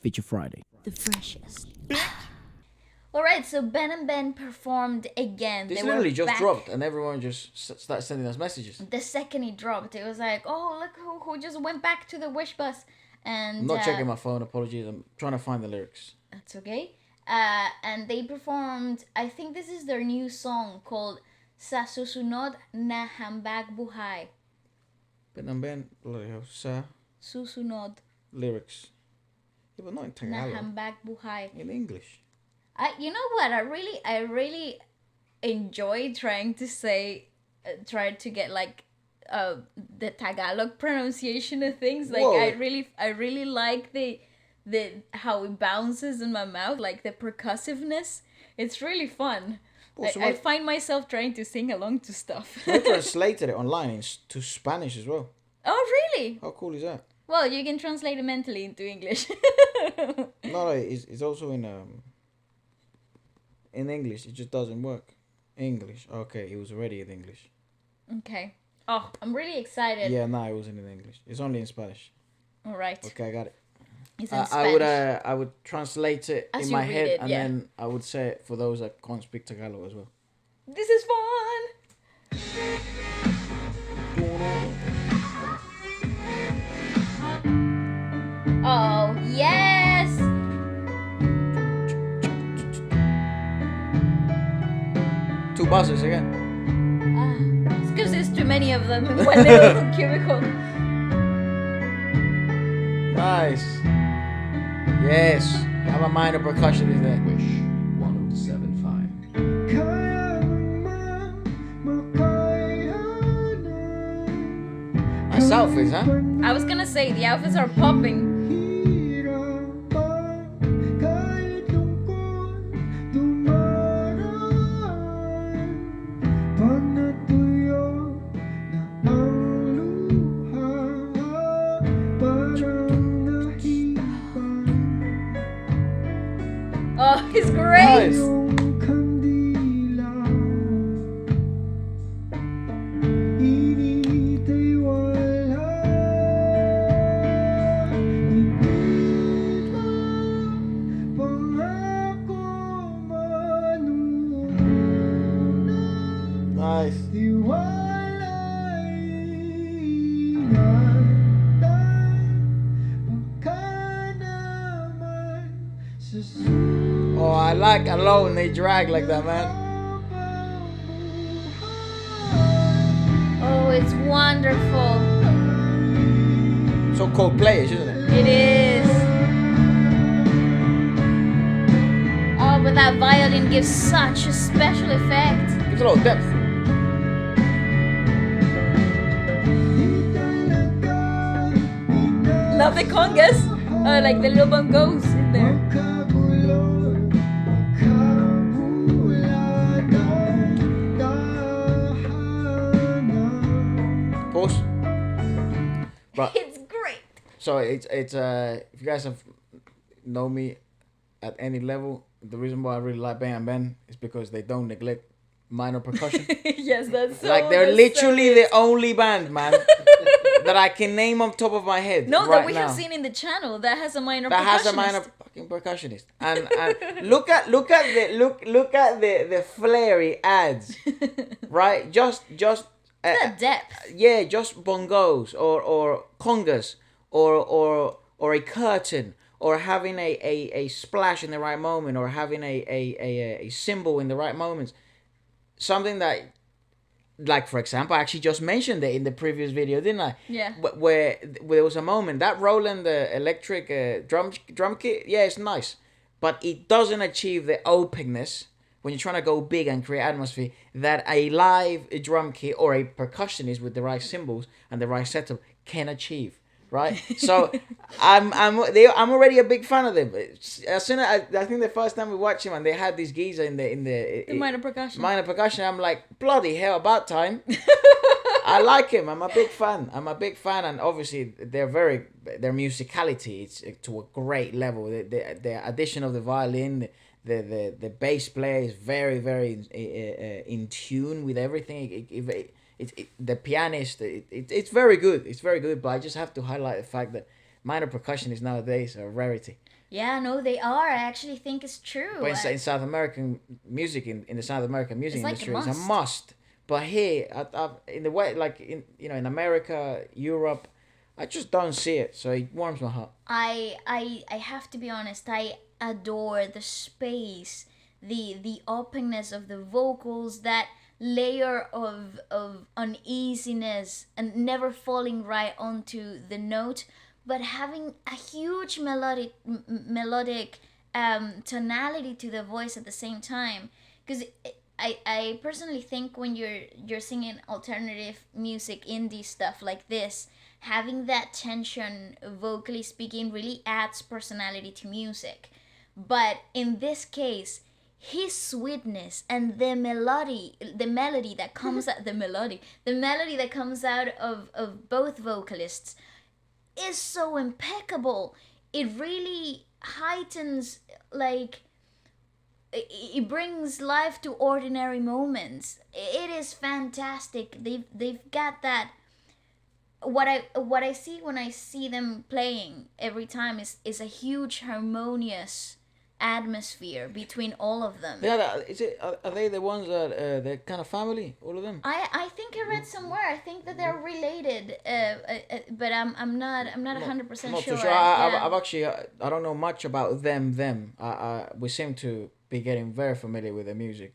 Feature Friday. The freshest. Alright, so Ben&Ben performed again. This They literally were just back. dropped, and everyone just started sending us messages. The second he dropped, it was like, oh, look who just went back to the Wish Bus. And I'm not checking my phone, apologies. I'm trying to find the lyrics. That's okay. And they performed, I think this is their new song called Sa Susunod na Habang Buhay. Ben&Ben, bloody hell, sir. Susunod Lyrics. Yeah, but not in na Tagalog. Habang Buhay. In English. You know what? I really enjoy trying to say, try to get like the Tagalog pronunciation of things. Like Whoa. I really like the how it bounces in my mouth, like the percussiveness. It's really fun. Well, so I I find myself trying to sing along to stuff. translated it online to Spanish as well. Oh really? How cool is that? Well, you can translate it mentally into English. No, it's also in English. It just doesn't work. English. Okay, it was already in English. Okay. Oh, I'm really excited. Yeah, no, it wasn't in English. It's only in Spanish. All right. Okay, I got it. It's in Spanish. I would translate it As in you my read head, it, and yeah. then I would say it for those that can't speak Tagalog as well. This is fun. Oh yes. Two buses again. It's because there's too many of them in one little cubicle. Nice. Yes. I'm a minor percussionist there. Wish 1075. Nice outfits, huh? I was gonna say the outfits are popping. Oh, it's great. Nice. Nice. Oh, I like alone they drag like that, man. Oh, it's wonderful. So Coldplay-ish, isn't it? It is. Oh, but that violin gives such a special effect. Gives a lot of depth. Love the congas. Like the little bongos in there. Pause. But It's great. so it's if you guys have know me at any level, the reason why I really like Ben&Ben is because they don't neglect minor percussion. Yes, that's so. Like they're that's literally so the only band, man, that I can name on top of my head. no, right that we now. have seen in the channel that has a minor. That has a percussionist. minor fucking percussionist. And look at the flary ads, right? Just The depth. yeah, just bongos or congas or a curtain or having a splash in the right moment or having a cymbal in the right moments. Something that, like for example, I actually just mentioned it in the previous video, didn't I? Yeah. Where there was a moment that Roland the electric drum kit, yeah, it's nice, but it doesn't achieve the openness when you're trying to go big and create atmosphere that a live drum kit or a percussionist with the right cymbals and the right setup can achieve. Right, so I'm already a big fan of them. As soon as I think the first time we watched him and they had this geezer in the Minor percussion. minor percussion, I'm like, bloody hell, about time. I like him. I'm a big fan, and obviously their musicality, it's to a great level. The addition of the violin, the bass player is very in tune with everything. The pianist, it's very good. It's very good, but I just have to highlight the fact that minor percussionists nowadays are a rarity. Yeah, no, they are. I actually think it's true. But in South American music, in the South American music It's like a industry, it's a must. must. But here, in the way, like in in America, Europe, I just don't see it. So it warms my heart. I have to be honest. I adore the space, the openness of the vocals, that layer of uneasiness and never falling right onto the note, but having a huge melodic tonality to the voice at the same time. Because I personally think when you're singing alternative music, indie stuff like this, having that tension vocally speaking really adds personality to music. But in this case, his sweetness and the melody that comes out the melody that comes out of both vocalists is so impeccable. It really heightens, like, it brings life to ordinary moments. It is fantastic. They've got that. What I see when I see them playing every time is a huge harmonious atmosphere between all of them. Yeah, is it? Are they the ones that they're kind of family? All of them. I think I read somewhere. I think that they're related, but I'm not 100% Not sure. too sure. Yeah. I've actually I don't know much about them. We seem to be getting very familiar with the music.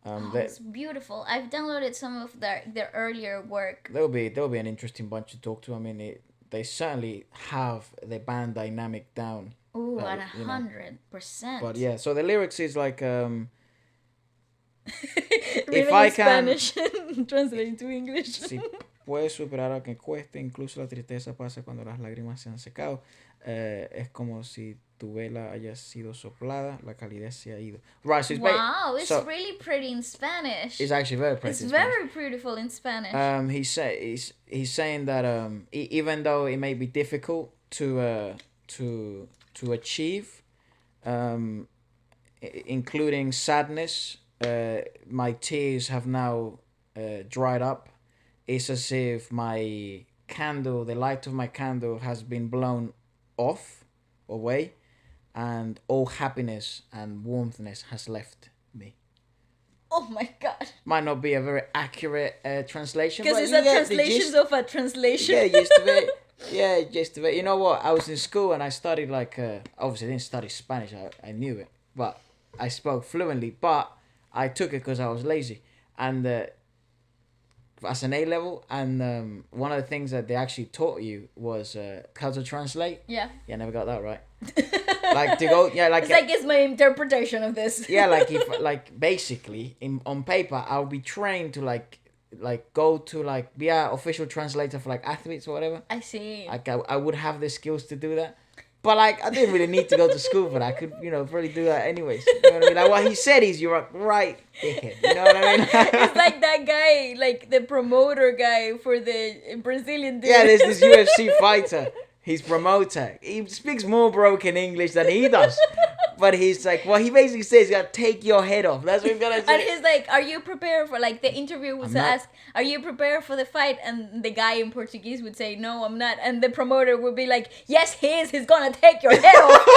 Oh, They, it's beautiful. I've downloaded some of their earlier work. they'll be an interesting bunch to talk to. I mean, they certainly have the band dynamic down. Ooh, Uh, at you know. 100%. But yeah, so the lyrics is like Reading I in can- Spanish, translating to English. si puedes superar a que cueste, incluso la tristeza pasa cuando las lágrimas se han secado. Es como si tu vela haya sido soplada, la calidez se ha ido. Right, so Wow, it's so really pretty in Spanish. it's actually very pretty. It's in Spanish. very beautiful in Spanish. He's saying that even though it may be difficult to achieve, including sadness, my tears have now dried up. It's as if my candle, the light of my candle, has been blown away, and all happiness and warmthness has left me. Oh my god. Might not be a very accurate translation, Because but it's you a get the translation gist. of a translation. Yeah, used to it. Yeah, just of it. You know what? I was in school and I studied like obviously I didn't study Spanish. I knew it, but I spoke fluently. But I took it because I was lazy, and as an A level. And one of the things that they actually taught you was how to translate. Yeah. Yeah, I never got that right. Like to go, yeah, like it's my interpretation of this. yeah, like if like basically on paper I'll be trained to like go to like be an official translator for like athletes or whatever. I see. Like I would have the skills to do that, but like I didn't really need to go to school for that. I could probably do that anyways. You know what I mean? Like what he said is you're right, dickhead. You know what I mean? It's like that guy, like the promoter guy for the Brazilian dude. Yeah, there's this UFC fighter. He's promoter. He speaks more broken English than he does. But he's like, well, he basically says, you gotta take your head off. That's what he's gonna say. And he's like, are you prepared for, like, the interview was I'm not. asked, are you prepared for the fight? And the guy in Portuguese would say, no, I'm not. And the promoter would be like, yes, he is. He's gonna take your head off.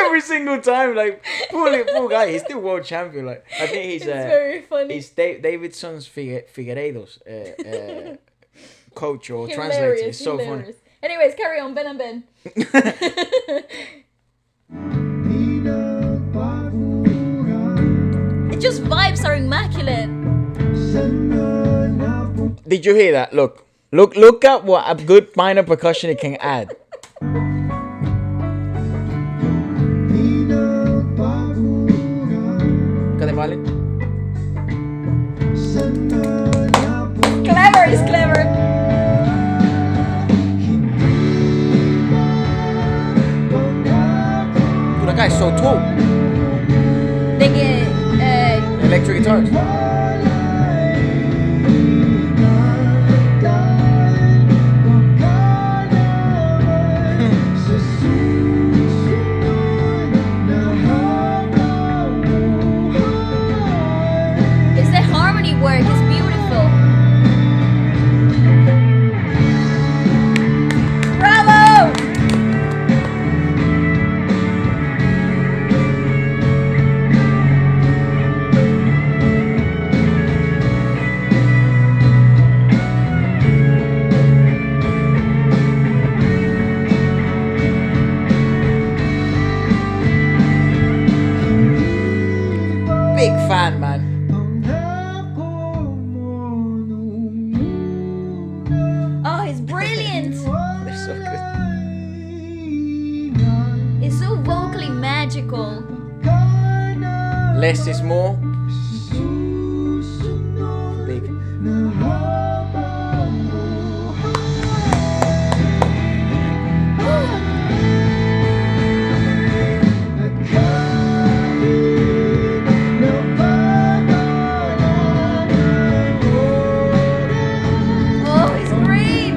Every single time, like, poor guy. He's still world champion. Like, I think he's It's very funny. he's Davidson's Figueiredo's coach or translator. It's so funny. Anyways, carry on, Ben and Ben. It just vibes are immaculate. Did you hear that? Look at what a good minor percussion it can add. ¿Qué vale? Clever is clever. Dude, that guy's so tall. They get, Electric guitars. it's the harmony work is beautiful. Bravo! magical. Less is more. Big. Oh, it's great.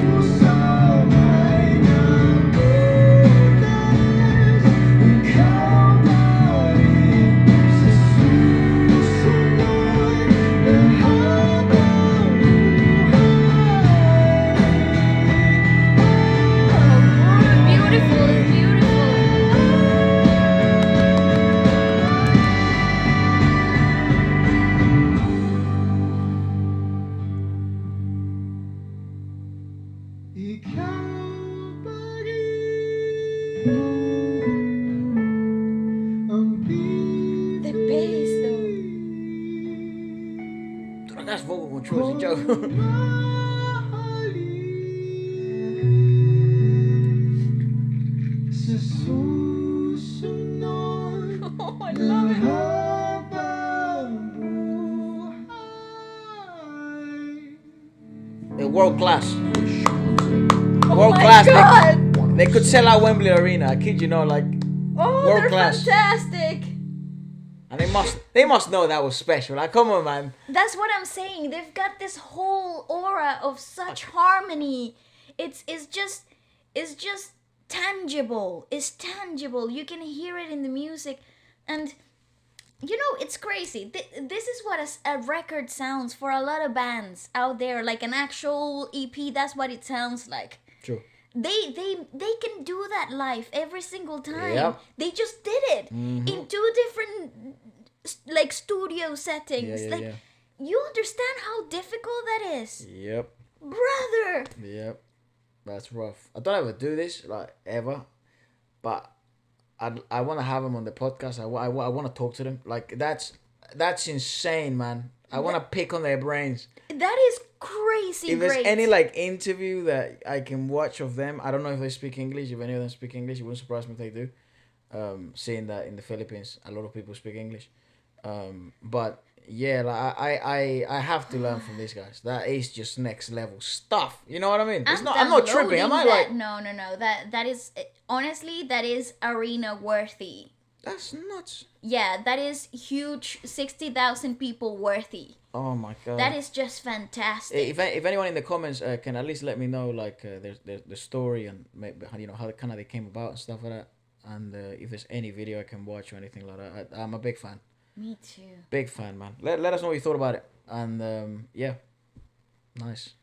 Oh, beautiful, it's beautiful. The bass though. That's vocal control, it's a joke. Oh, I love it. They're world class. Oh World my class. god. They could sell out Wembley Arena. I kid you not, like, Oh, world they're class. fantastic. and they must know that was special. Like, come on, man. That's what I'm saying. They've got this whole aura of such harmony. It's just tangible. It's tangible. You can hear it in the music, and you know it's crazy. This is what a record sounds for a lot of bands out there. Like an actual EP, that's what it sounds like. True. They can do that live every single time. Yep. They just did it in two different like studio settings. Yeah. You understand how difficult that is, Yep. brother. Yep. That's rough. I don't ever do this, like, ever. But I want to have them on the podcast. I want to talk to them. Like, that's insane, man. I want to pick on their brains. That is crazy. If there's great. any, like, interview that I can watch of them, I don't know if they speak English. If any of them speak English, it wouldn't surprise me if they do. Seeing that in the Philippines, a lot of people speak English. But yeah, like, I have to learn from these guys. That is just next level stuff. You know what I mean? I'm not tripping. Am I downloading like? No. That is honestly that is arena worthy. That's nuts. Yeah, that is huge. 60,000 people worthy. Oh my god. That is just fantastic. If anyone in the comments can at least let me know, like, the story and maybe, you know, how kind of they came about and stuff like that, and if there's any video I can watch or anything like that. I'm a big fan. Me too. Big fan, man. Let us know what you thought about it, and yeah, nice.